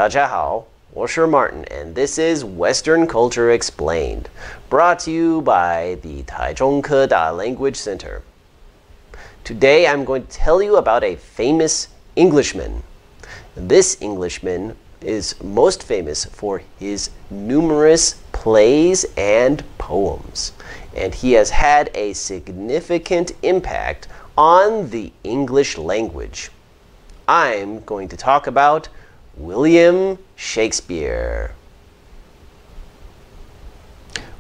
大家好，我是 Martin, and this is Western Culture Explained, brought to you by the Taichung Keda Language Center. Today I'm going to tell you about a famous Englishman. This Englishman is most famous for his numerous plays and poems, and he has had a significant impact on the English language. I'm going to talk about William Shakespeare.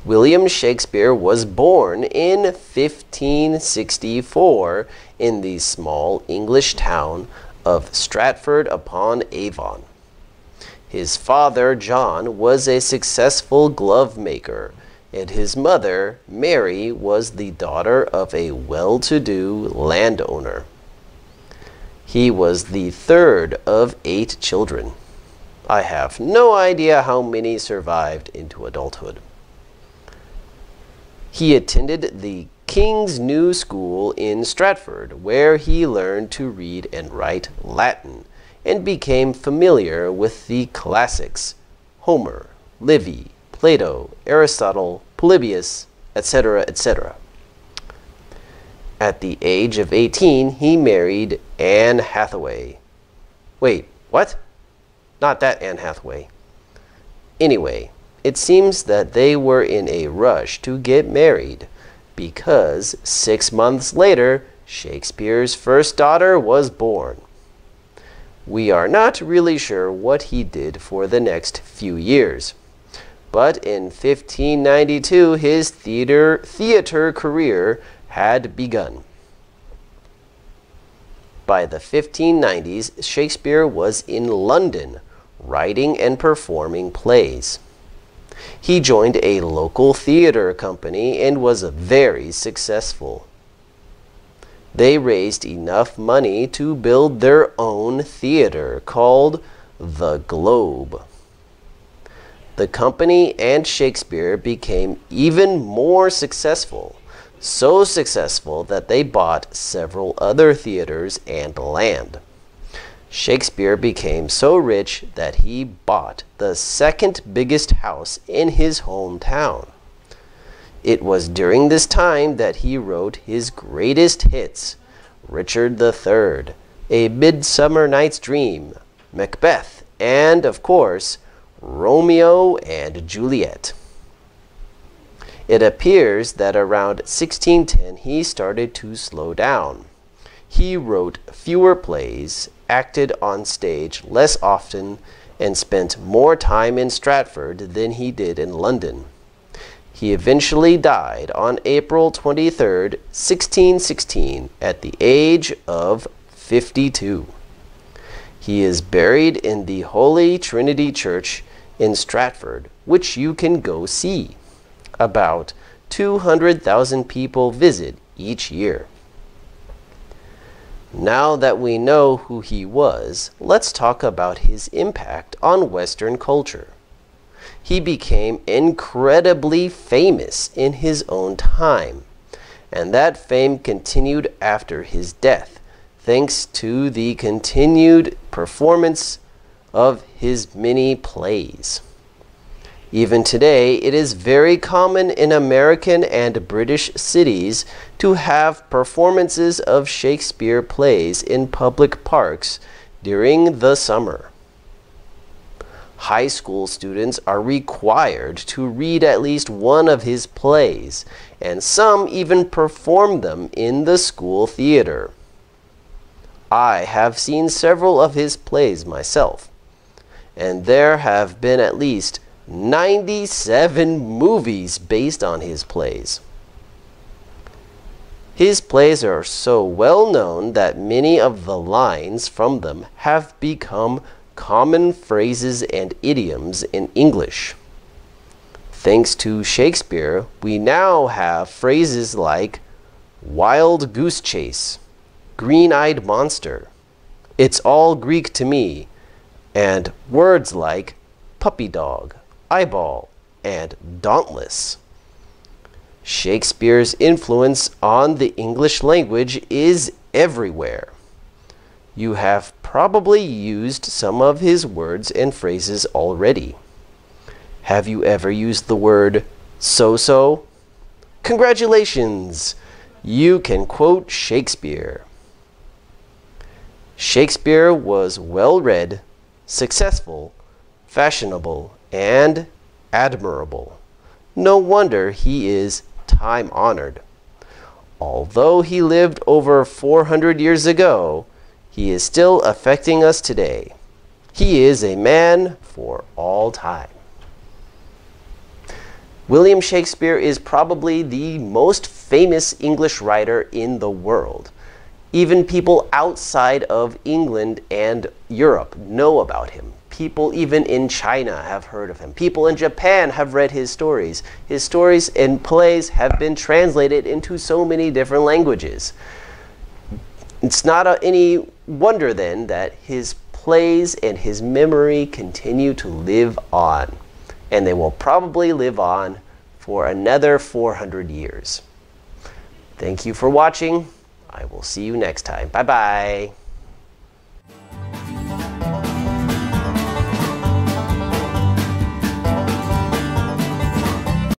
William Shakespeare was born in 1564 in the small English town of Stratford-upon-Avon. His father, John, was a successful glove maker, and his mother, Mary, was the daughter of a well-to-do landowner. He was the third of 8 children. I have no idea how many survived into adulthood. He attended the King's New School in Stratford, where he learned to read and write Latin and became familiar with the classics, Homer, Livy, Plato, Aristotle, Polybius, etc., etc. At the age of 18, he married Anne Hathaway. Wait, what? Not that Anne Hathaway. Anyway, it seems that they were in a rush to get married because 6 months later, Shakespeare's first daughter was born. We are not really sure what he did for the next few years, but in 1592, his theater career had begun. By the 1590s, Shakespeare was in London, writing and performing plays. He joined a local theater company and was very successful. They raised enough money to build their own theater called the Globe. The company and Shakespeare became even more successful, so successful that they bought several other theaters and land. Shakespeare became so rich that he bought the second biggest house in his hometown. It was during this time that he wrote his greatest hits, Richard III, A Midsummer Night's Dream, Macbeth, and, of course, Romeo and Juliet. It appears that around 1610 he started to slow down. He wrote fewer plays, acted on stage less often, and spent more time in Stratford than he did in London. He eventually died on April 23, 1616, at the age of 52. He is buried in the Holy Trinity Church in Stratford, which you can go see. About 200,000 people visit each year. Now that we know who he was, let's talk about his impact on Western culture. He became incredibly famous in his own time, and that fame continued after his death, thanks to the continued performance of his many plays. Even today, it is very common in American and British cities to have performances of Shakespeare plays in public parks during the summer. High school students are required to read at least one of his plays, and some even perform them in the school theater. I have seen several of his plays myself, and there have been at least 97 movies based on his plays. His plays are so well known that many of the lines from them have become common phrases and idioms in English. Thanks to Shakespeare, we now have phrases like wild goose chase, green-eyed monster, it's all Greek to me, and words like puppy dog, eyeball, and dauntless. Shakespeare's influence on the English language is everywhere. You have probably used some of his words and phrases already. Have you ever used the word so-so? Congratulations! You can quote Shakespeare. Shakespeare was well-read, successful, fashionable, and admirable. No wonder he is time-honored. Although he lived over 400 years ago, he is still affecting us today. He is a man for all time. William Shakespeare is probably the most famous English writer in the world. Even people outside of England and Europe know about him. People even in China have heard of him. People in Japan have read his stories. His stories and plays have been translated into so many different languages. It's not any wonder then that his plays and his memory continue to live on. And they will probably live on for another 400 years. Thank you for watching. I will see you next time. Bye-bye.